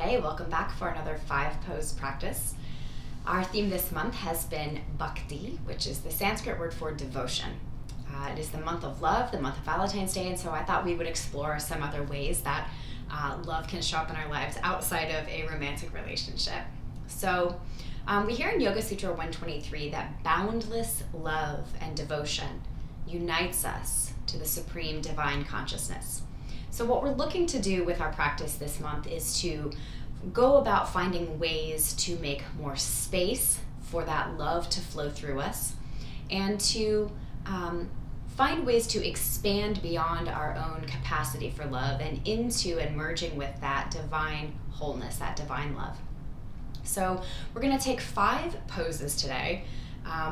Hey, welcome back for another 5-pose practice. Our theme this month has been Bhakti, which is the Sanskrit word for devotion. It is the month of love, the month of Valentine's Day, and so I thought we would explore some other ways that love can show up in our lives outside of a romantic relationship. So we hear in Yoga Sutra 123 that boundless love and devotion unites us to the supreme divine consciousness. So what we're looking to do with our practice this month is to go about finding ways to make more space for that love to flow through us, and to find ways to expand beyond our own capacity for love and into and merging with that divine wholeness, that divine love. So we're going to take 5 poses today.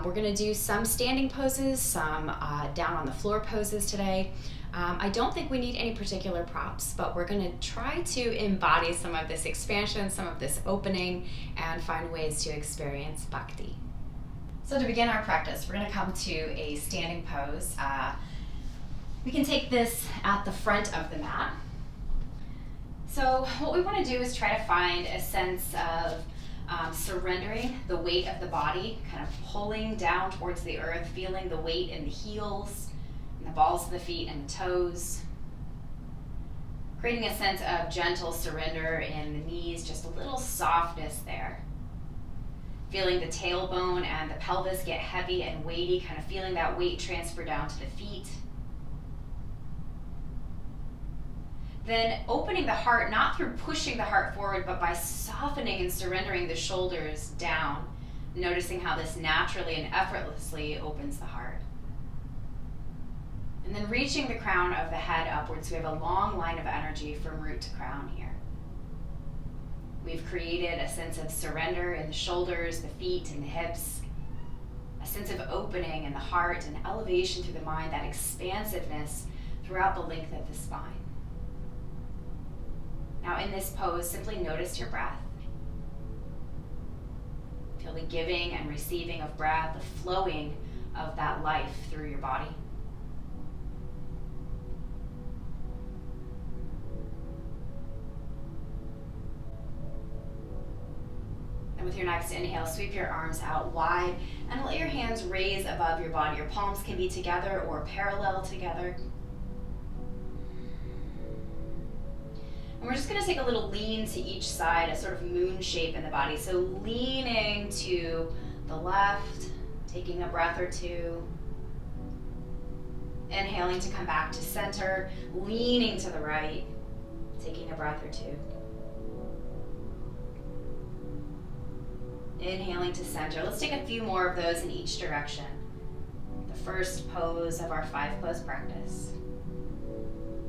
We're going to do some standing poses, some down on the floor poses today. I don't think we need any particular props, but we're going to try to embody some of this expansion, some of this opening, and find ways to experience Bhakti. So to begin our practice, we're going to come to a standing pose. We can take this at the front of the mat. So what we want to do is try to find a sense of surrendering the weight of the body, kind of pulling down towards the earth, feeling the weight in the heels, the balls of the feet and the toes, creating a sense of gentle surrender in the knees, just a little softness there. Feeling the tailbone and the pelvis get heavy and weighty, kind of feeling that weight transfer down to the feet. Then opening the heart, not through pushing the heart forward, but by softening and surrendering the shoulders down, noticing how this naturally and effortlessly opens the heart. And then reaching the crown of the head upwards. We have a long line of energy from root to crown here. We've created a sense of surrender in the shoulders, the feet, and the hips. A sense of opening in the heart and elevation through the mind, that expansiveness throughout the length of the spine. Now in this pose, simply notice your breath. Feel the giving and receiving of breath, the flowing of that life through your body. With your next inhale, sweep your arms out wide and let your hands raise above your body. Your palms can be together or parallel together. And we're just going to take a little lean to each side, a sort of moon shape in the body. So leaning to the left, taking a breath or two. Inhaling to come back to center, leaning to the right, taking a breath or two. Inhaling to center. Let's take a few more of those in each direction. The first pose of our 5-pose practice.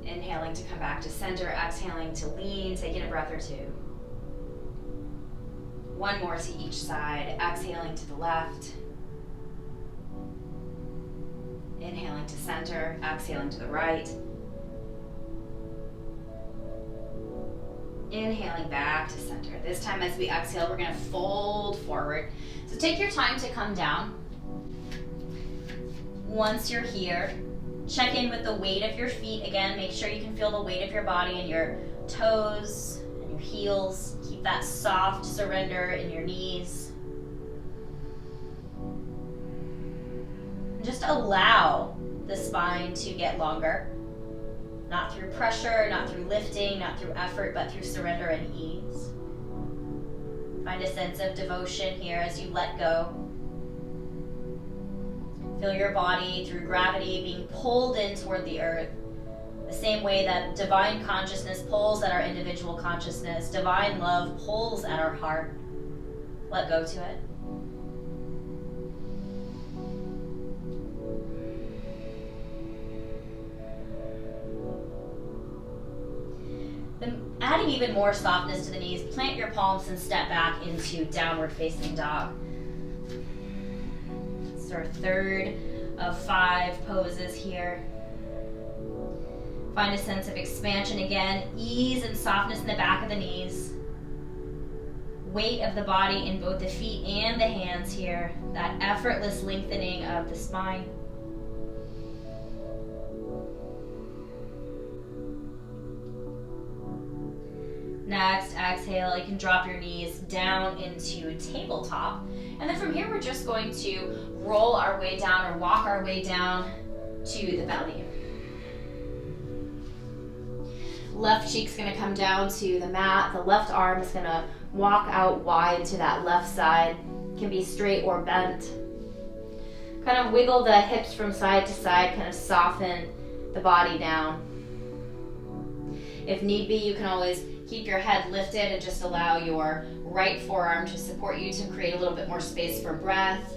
Inhaling to come back to center, exhaling to lean, taking a breath or two. One more to each side, exhaling to the left. Inhaling to center, exhaling to the right. Inhaling back to center. This time as we exhale, we're going to fold forward. So take your time to come down. Once you're here, check in with the weight of your feet. Again, make sure you can feel the weight of your body in your toes and your heels. Keep that soft surrender in your knees. Just allow the spine to get longer. Not through pressure, not through lifting, not through effort, but through surrender and ease. Find a sense of devotion here as you let go. Feel your body through gravity being pulled in toward the earth. The same way that divine consciousness pulls at our individual consciousness, divine love pulls at our heart. Let go to it. Then adding even more softness to the knees, plant your palms and step back into downward facing dog. It's our third of 5 poses here. Find a sense of expansion again, ease and softness in the back of the knees. Weight of the body in both the feet and the hands here, that effortless lengthening of the spine. Next, exhale, you can drop your knees down into tabletop. And then from here, we're just going to roll our way down or walk our way down to the belly. Left cheek's gonna come down to the mat. The left arm is gonna walk out wide to that left side. Can be straight or bent. Kind of wiggle the hips from side to side, kind of soften the body down. If need be, you can always keep your head lifted and just allow your right forearm to support you to create a little bit more space for breath.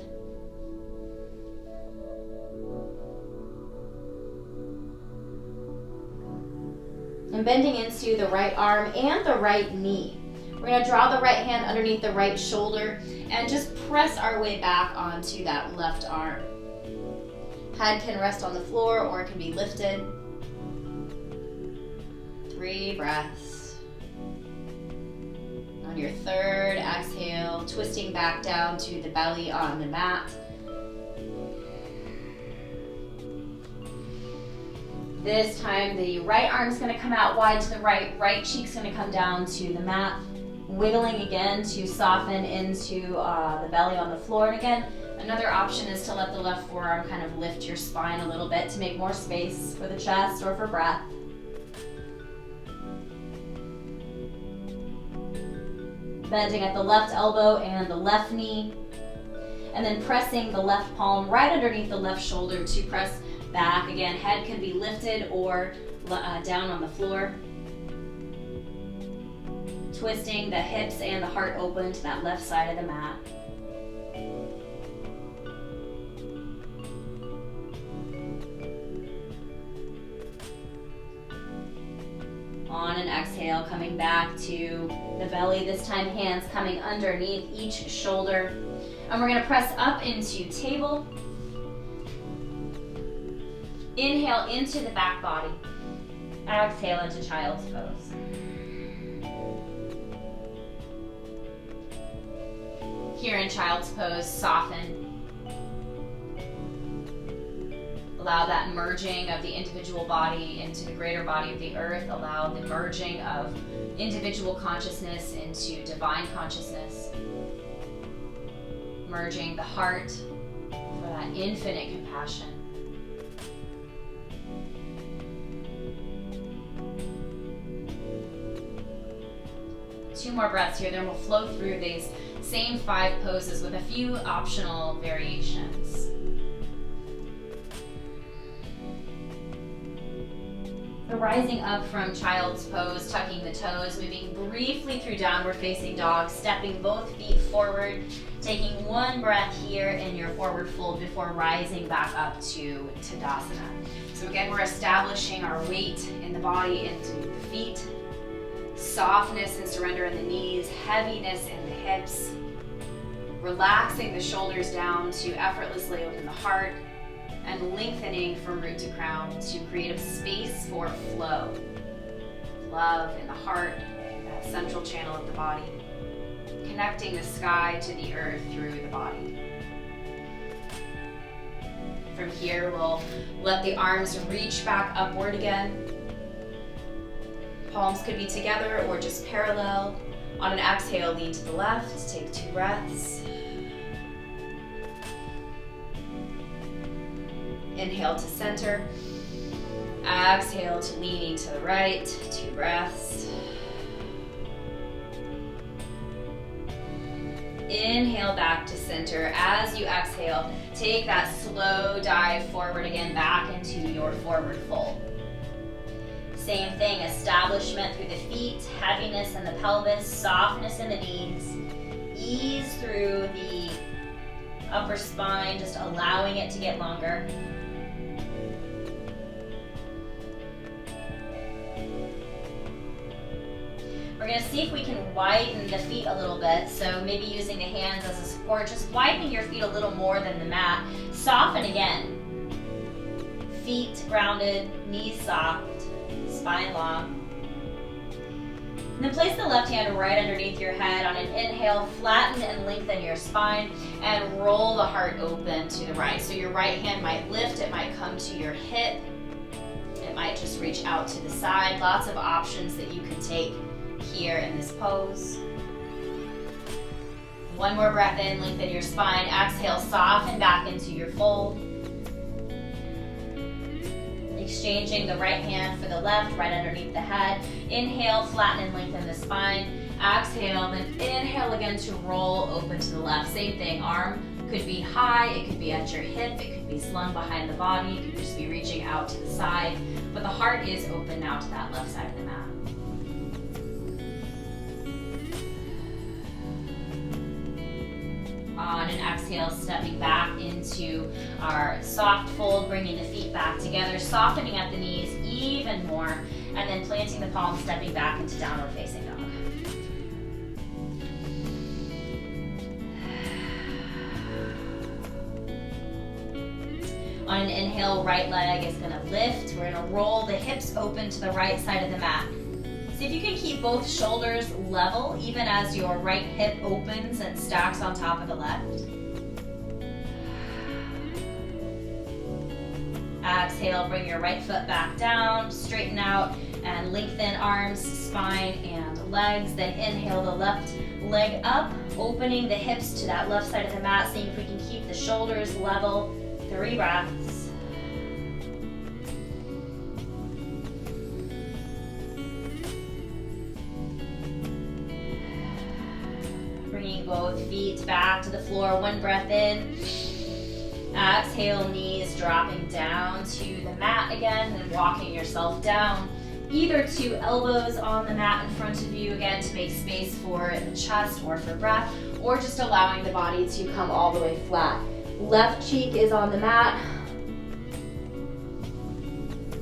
And bending into the right arm and the right knee. We're going to draw the right hand underneath the right shoulder and just press our way back onto that left arm. Head can rest on the floor or it can be lifted. 3 breaths. On your third exhale, twisting back down to the belly on the mat. This time the right arm's going to come out wide to the right cheek's going to come down to the mat. Wiggling again to soften into the belly on the floor. And again, another option is to let the left forearm kind of lift your spine a little bit to make more space for the chest or for breath. Bending at the left elbow and the left knee. And then pressing the left palm right underneath the left shoulder to press back. Again, head can be lifted or down on the floor. Twisting the hips and the heart open to that left side of the mat. On an exhale, coming back to the belly. This time, hands coming underneath each shoulder. And we're going to press up into table. Inhale into the back body. Exhale into child's pose. Here in child's pose, soften. Allow that merging of the individual body into the greater body of the earth. Allow the merging of individual consciousness into divine consciousness. Merging the heart for that infinite compassion. Two more breaths here, then we'll flow through these same 5 poses with a few optional variations. So rising up from child's pose, tucking the toes, moving briefly through downward facing dog, stepping both feet forward, taking 1 breath here in your forward fold before rising back up to Tadasana. So again, we're establishing our weight in the body into the feet, softness and surrender in the knees, heaviness in the hips, relaxing the shoulders down to effortlessly open the heart, and lengthening from root to crown to create a space for flow. Love in the heart, that central channel of the body, connecting the sky to the earth through the body. From here, we'll let the arms reach back upward again. Palms could be together or just parallel. On an exhale, lean to the left, take 2 breaths. Inhale to center. Exhale to leaning to the right, 2 breaths. Inhale back to center. As you exhale, take that slow dive forward again back into your forward fold. Same thing, establishment through the feet, heaviness in the pelvis, softness in the knees. Ease through the upper spine, just allowing it to get longer. We're going to see if we can widen the feet a little bit. So maybe using the hands as a support, just widening your feet a little more than the mat. Soften again. Feet grounded, knees soft, spine long. And then place the left hand right underneath your head. On an inhale, flatten and lengthen your spine and roll the heart open to the right. So your right hand might lift, it might come to your hip, it might just reach out to the side. Lots of options that you can take here in this pose. One more breath in, lengthen your spine. Exhale, soften back into your fold. Exchanging the right hand for the left, right underneath the head. Inhale, flatten and lengthen the spine. Exhale, then inhale again to roll open to the left. Same thing, arm could be high, it could be at your hip, it could be slung behind the body, it could just be reaching out to the side, but the heart is open now to that left side of the mat. On an exhale, stepping back into our soft fold, bringing the feet back together, softening at the knees even more, and then planting the palms, stepping back into downward facing dog. On an inhale, right leg is going to lift. We're going to roll the hips open to the right side of the mat. See if you can keep both shoulders level, even as your right hip opens and stacks on top of the left. Exhale, bring your right foot back down, straighten out, and lengthen arms, spine, and legs. Then inhale the left leg up, opening the hips to that left side of the mat, seeing if we can keep the shoulders level. 3 breaths. Bringing both feet back to the floor. 1 breath in. Exhale, knees dropping down to the mat again, and walking yourself down. Either to elbows on the mat in front of you, again, to make space for the chest or for breath, or just allowing the body to come all the way flat. Left cheek is on the mat.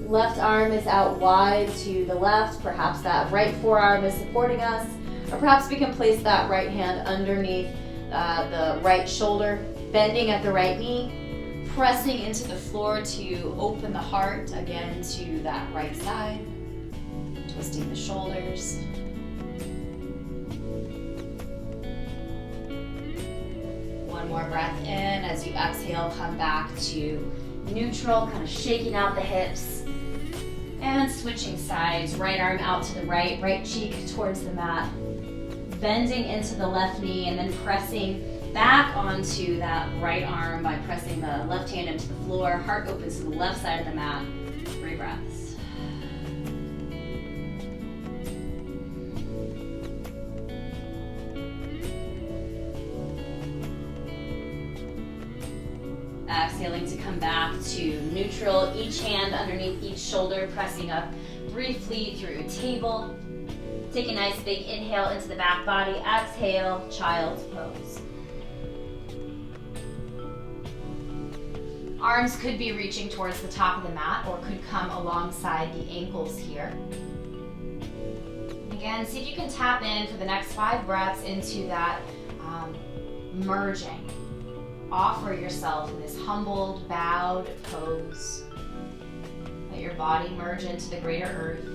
Left arm is out wide to the left. Perhaps that right forearm is supporting us. Or perhaps we can place that right hand underneath the right shoulder, bending at the right knee, pressing into the floor to open the heart again to that right side, twisting the shoulders. One more breath in. As you exhale, come back to neutral, kind of shaking out the hips. And switching sides, right arm out to the right, right cheek towards the mat. Bending into the left knee and then pressing back onto that right arm by pressing the left hand into the floor. Heart opens to the left side of the mat. 3 breaths. Exhaling to come back to neutral, each hand underneath each shoulder, pressing up briefly through table. Take a nice big inhale into the back body. Exhale, child's pose. Arms could be reaching towards the top of the mat or could come alongside the ankles here. Again, see if you can tap in for the next 5 breaths into that merging. Offer yourself in this humbled, bowed pose. Let your body merge into the greater earth.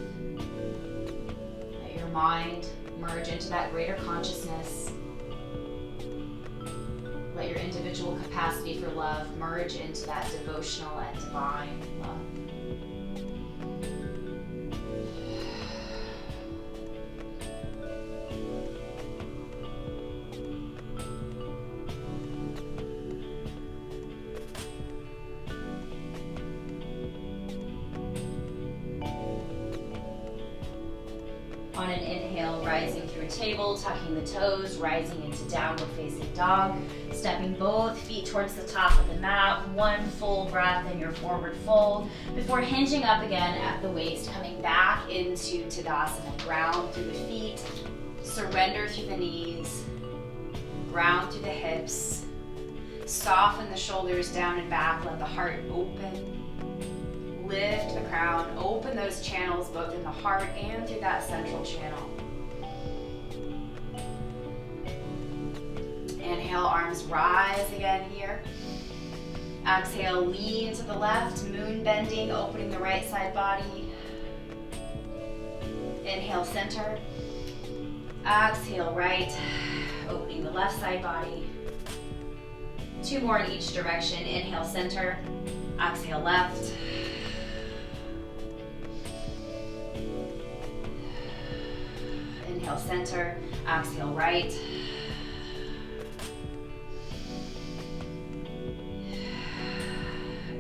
Let your mind merge into that greater consciousness. Let your individual capacity for love merge into that devotional and divine love. On an inhale, rising through table, tucking the toes, rising into downward facing dog, stepping both feet towards the top of the mat, 1 full breath in your forward fold, before hinging up again at the waist, coming back into Tadasana. Ground through the feet, surrender through the knees, ground through the hips, soften the shoulders down and back, let the heart open. Lift the crown, open those channels both in the heart and through that central channel. Inhale, arms rise again here. Exhale, lean to the left, moon bending, opening the right side body. Inhale, center. Exhale, right, opening the left side body. 2 more in each direction. Inhale, center. Exhale, left. center, exhale right.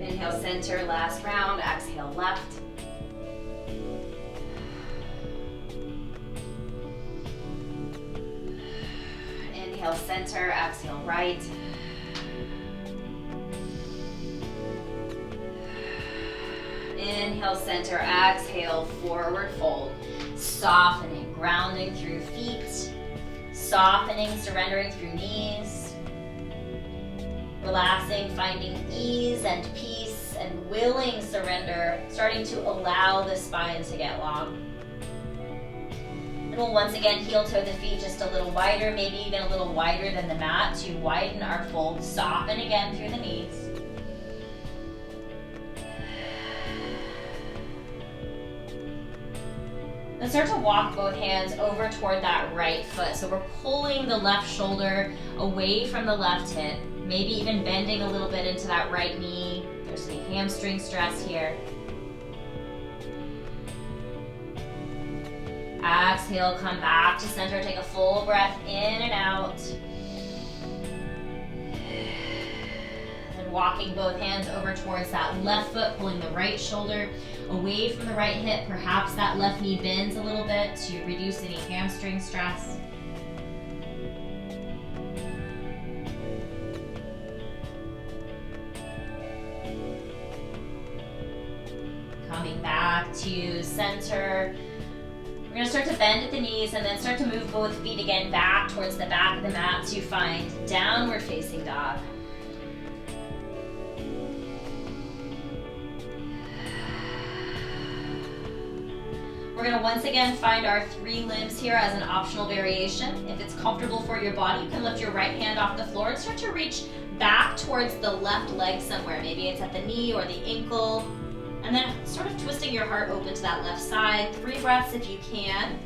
Inhale center, last round, exhale left. Inhale center, exhale right. Inhale center, exhale forward fold. Softening, grounding through feet. Softening, surrendering through knees. Relaxing, finding ease and peace and willing surrender, starting to allow the spine to get long. And we'll once again heel toe the feet just a little wider, maybe even a little wider than the mat to widen our fold. Soften again through the knees. Then start to walk both hands over toward that right foot. So we're pulling the left shoulder away from the left hip, maybe even bending a little bit into that right knee. There's any hamstring stress here. Exhale, come back to center. Take a full breath in and out. Then walking both hands over towards that left foot, pulling the right shoulder away from the right hip. Perhaps that left knee bends a little bit to reduce any hamstring stress. Coming back to center. We're going to start to bend at the knees and then start to move both feet again back towards the back of the mat to find downward facing dog. We're going to once again find our 3 limbs here as an optional variation. If it's comfortable for your body, you can lift your right hand off the floor and start to reach back towards the left leg somewhere. Maybe it's at the knee or the ankle. And then sort of twisting your heart open to that left side. 3 breaths if you can.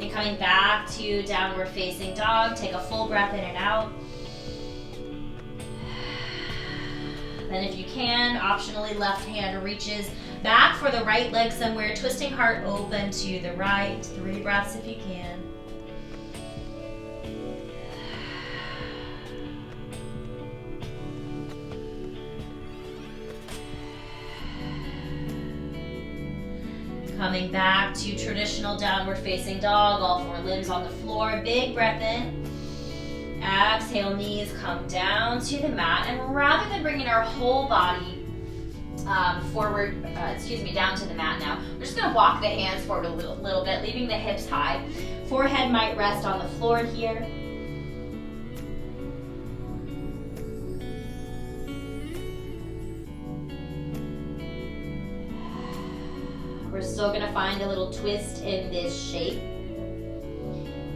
And coming back to downward facing dog. Take a full breath in and out. Then if you can, optionally left hand reaches back for the right leg somewhere. Twisting heart open to the right. 3 breaths if you can. Coming back to traditional downward facing dog, all 4 limbs on the floor. Big breath in. Exhale, knees come down to the mat. And rather than bringing our whole body forward, down to the mat now, we're just gonna walk the hands forward a little bit, leaving the hips high. Forehead might rest on the floor here. We're still going to find a little twist in this shape.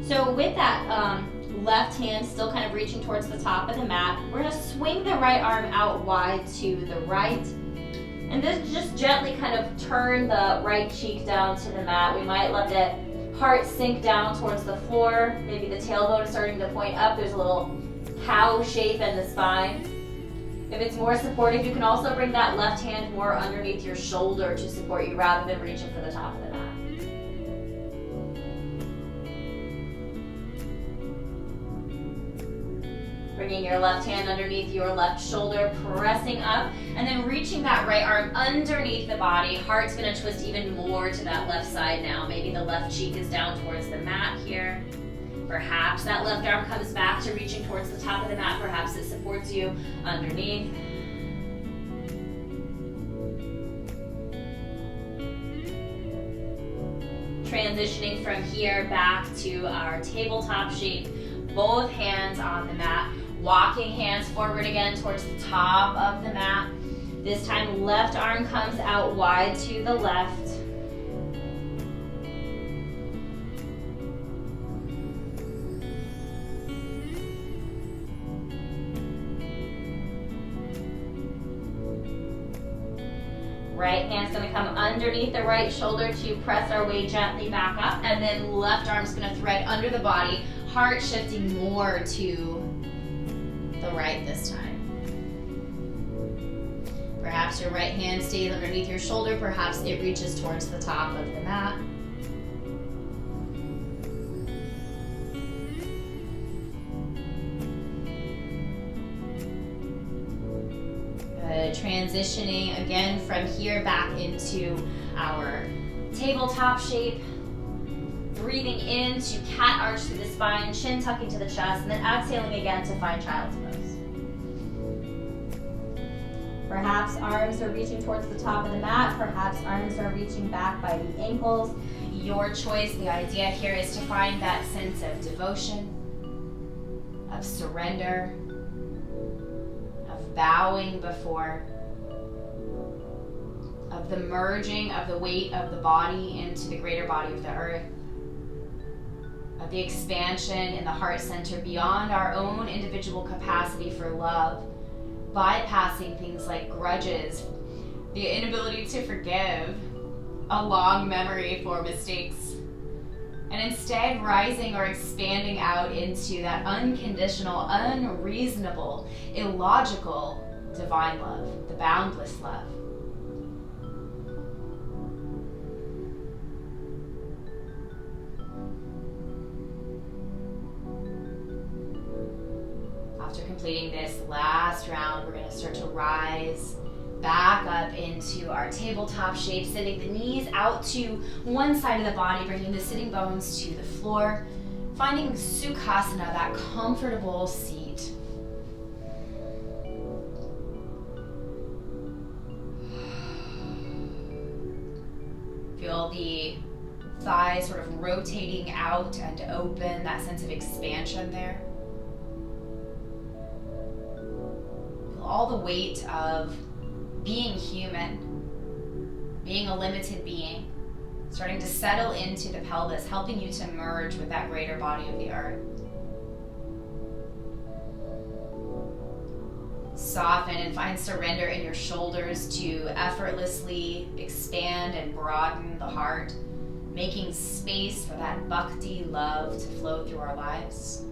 So with that left hand still kind of reaching towards the top of the mat, we're going to swing the right arm out wide to the right. And then just gently kind of turn the right cheek down to the mat. We might let the heart sink down towards the floor. Maybe the tailbone is starting to point up. There's a little cow shape in the spine. If it's more supportive, you can also bring that left hand more underneath your shoulder to support you rather than reaching for the top of the mat. Bringing your left hand underneath your left shoulder, pressing up, and then reaching that right arm underneath the body. Heart's gonna twist even more to that left side now. Maybe the left cheek is down towards the mat here. Perhaps that left arm comes back to reaching towards the top of the mat. Perhaps it supports you underneath. Transitioning from here back to our tabletop shape. Both hands on the mat. Walking hands forward again towards the top of the mat. This time left arm comes out wide to the left. Right hand's gonna come underneath the right shoulder to press our way gently back up, and then left arm's gonna thread under the body, heart shifting more to the right this time. Perhaps Perhaps your right hand stays underneath your shoulder. Perhaps it reaches towards the top of the mat. Transitioning again from here back into our tabletop shape. Breathing in to cat arch through the spine, chin tucking to the chest, and then exhaling again to find child's pose. Perhaps arms are reaching towards the top of the mat. Perhaps arms are reaching back by the ankles. Your choice. The idea here is to find that sense of devotion, of surrender, of bowing before, of the merging of the weight of the body into the greater body of the earth, of the expansion in the heart center beyond our own individual capacity for love, bypassing things like grudges, the inability to forgive, a long memory for mistakes, and instead rising or expanding out into that unconditional, unreasonable, illogical divine love, the boundless love. After completing this last round, we're going to start to rise back up into our tabletop shape, sending the knees out to one side of the body, bringing the sitting bones to the floor, finding Sukhasana, that comfortable seat. Feel the thighs sort of rotating out and open, that sense of expansion there. Feel all the weight of being human, being a limited being, starting to settle into the pelvis, helping you to merge with that greater body of the earth. Soften and find surrender in your shoulders to effortlessly expand and broaden the heart, making space for that Bhakti love to flow through our lives.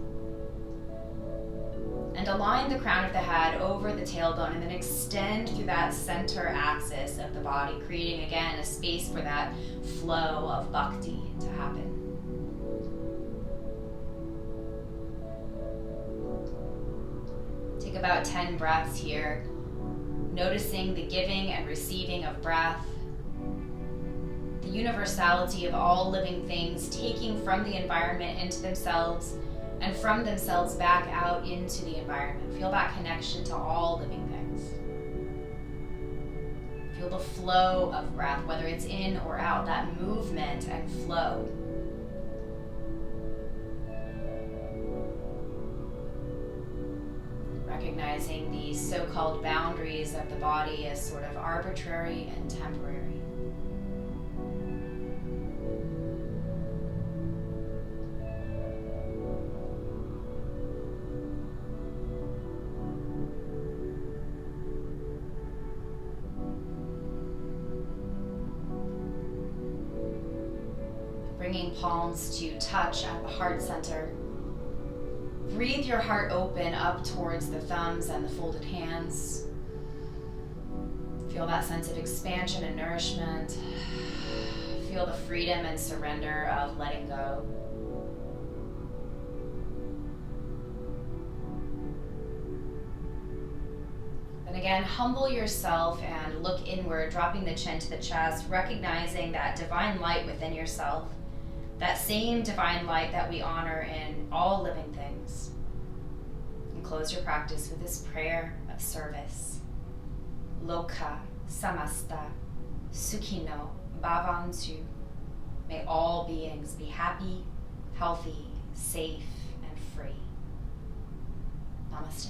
And align the crown of the head over the tailbone and then extend through that center axis of the body, creating again a space for that flow of Bhakti to happen. Take about 10 breaths here, noticing the giving and receiving of breath, the universality of all living things, taking from the environment into themselves and from themselves back out into the environment. Feel that connection to all living things. Feel the flow of breath, whether it's in or out, that movement and flow. Recognizing these so-called boundaries of the body as sort of arbitrary and temporary. Bringing palms to touch at the heart center. Breathe your heart open up towards the thumbs and the folded hands. Feel that sense of expansion and nourishment. Feel the freedom and surrender of letting go. Then again, humble yourself and look inward, dropping the chin to the chest, recognizing that divine light within yourself, that same divine light that we honor in all living things. And close your practice with this prayer of service. Loka samasta sukhino bhavantu. May all beings be happy, healthy, safe, and free. Namaste.